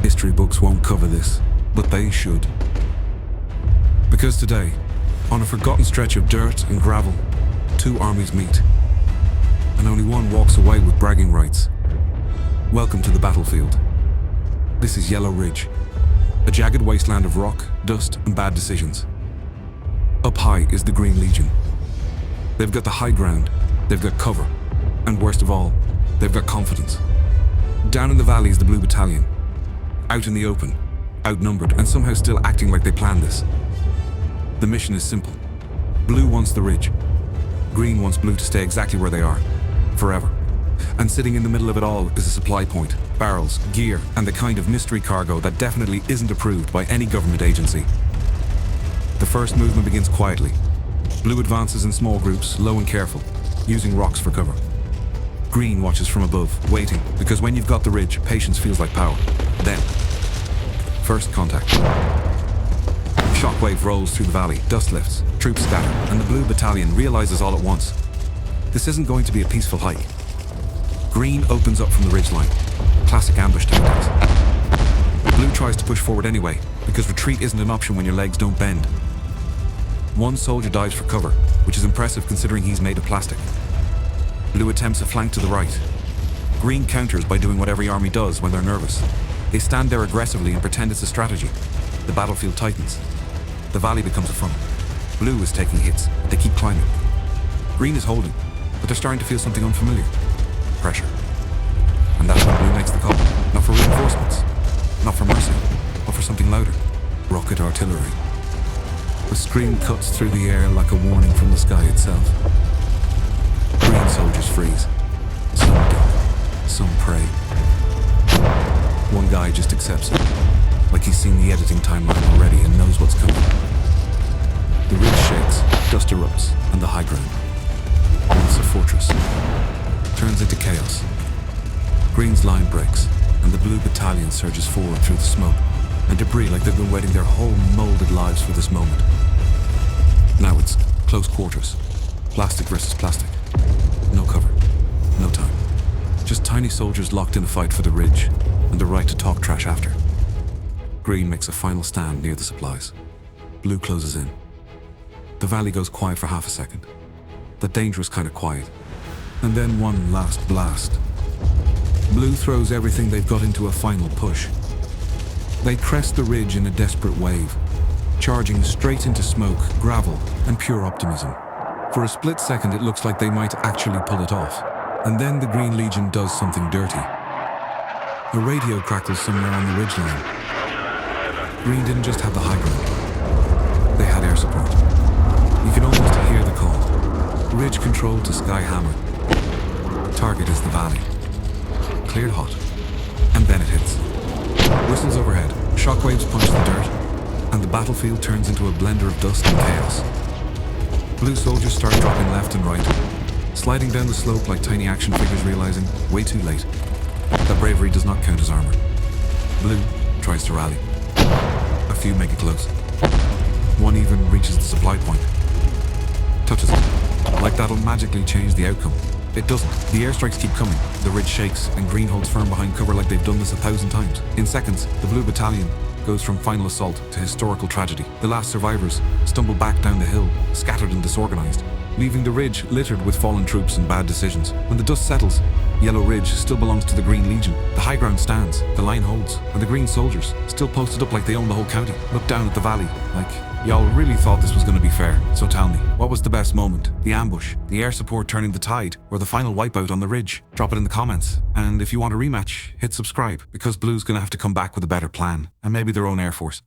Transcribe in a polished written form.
History books won't cover this, but they should. Because today, on a forgotten stretch of dirt and gravel, two armies meet, and only one walks away with bragging rights. Welcome to the battlefield. This is Yellow Ridge, a jagged wasteland of rock, dust, and bad decisions. Up high is the Green Legion. They've got the high ground, they've got cover, and worst of all, they've got confidence. Down in the valley is the Blue Battalion, out in the open, outnumbered, and somehow still acting like they planned this. The mission is simple. Blue wants the ridge. Green wants Blue to stay exactly where they are, forever. And sitting in the middle of it all is a supply point, barrels, gear, and the kind of mystery cargo that definitely isn't approved by any government agency. The first movement begins quietly. Blue advances in small groups, low and careful, using rocks for cover. Green watches from above, waiting, because when you've got the ridge, patience feels like power. Then, first contact. Shockwave rolls through the valley, dust lifts, troops scatter, and the Blue Battalion realizes all at once. This isn't going to be a peaceful hike. Green opens up from the ridgeline. Classic ambush tactics. Blue tries to push forward anyway, because retreat isn't an option when your legs don't bend. One soldier dives for cover, which is impressive considering he's made of plastic. Blue attempts a flank to the right. Green counters by doing what every army does when they're nervous. They stand there aggressively and pretend it's a strategy. The battlefield tightens. The valley becomes a funnel. Blue is taking hits, but they keep climbing. Green is holding, but they're starting to feel something unfamiliar. Pressure. And that's when Blue makes the call. Not for reinforcements, not for mercy, but for something louder. Rocket artillery. The scream cuts through the air like a warning from the sky itself. Green soldiers freeze. Some duck, some pray. One guy just accepts it, like he's seen the editing timeline already and knows what's coming. The ridge shakes, dust erupts, and the high ground, once a fortress, turns into chaos. Green's line breaks, and the Blue Battalion surges forward through the smoke and debris like they've been waiting their whole molded lives for this moment. Now it's close quarters, plastic versus plastic. No cover, no time. Just tiny soldiers locked in a fight for the ridge and the right to talk trash after. Green makes a final stand near the supplies. Blue closes in. The valley goes quiet for half a second. The dangerous kind of quiet. And then one last blast. Blue throws everything they've got into a final push. They crest the ridge in a desperate wave, charging straight into smoke, gravel, and pure optimism. For a split second, it looks like they might actually pull it off. And then the Green Legion does something dirty. A radio crackles somewhere on the ridgeline. Green didn't just have the high ground. They had air support. You can almost hear the call. Ridge control to Sky Hammer. Target is the valley. Cleared hot. And then it hits. Whistles overhead, shockwaves punch the dirt, and the battlefield turns into a blender of dust and chaos. Blue soldiers start dropping left and right, sliding down the slope like tiny action figures realizing, way too late, that bravery does not count as armor. Blue tries to rally. A few make it close. One even reaches the supply point. Touches it. Like that'll magically change the outcome. It doesn't. The airstrikes keep coming. The ridge shakes, and Green holds firm behind cover like they've done this 1,000 times. In seconds, the Blue Battalion goes from final assault to historical tragedy. The last survivors stumble back down the hill, scattered and disorganized, leaving the ridge littered with fallen troops and bad decisions. When the dust settles, Yellow Ridge still belongs to the Green Legion. The high ground stands, the line holds, and the Green soldiers, still posted up like they own the whole county, look down at the valley like, y'all really thought this was going to be fair. So tell me, what was the best moment? The ambush, the air support turning the tide, or the final wipeout on the ridge? Drop it in the comments. And if you want a rematch, hit subscribe, because Blue's going to have to come back with a better plan, and maybe their own air force.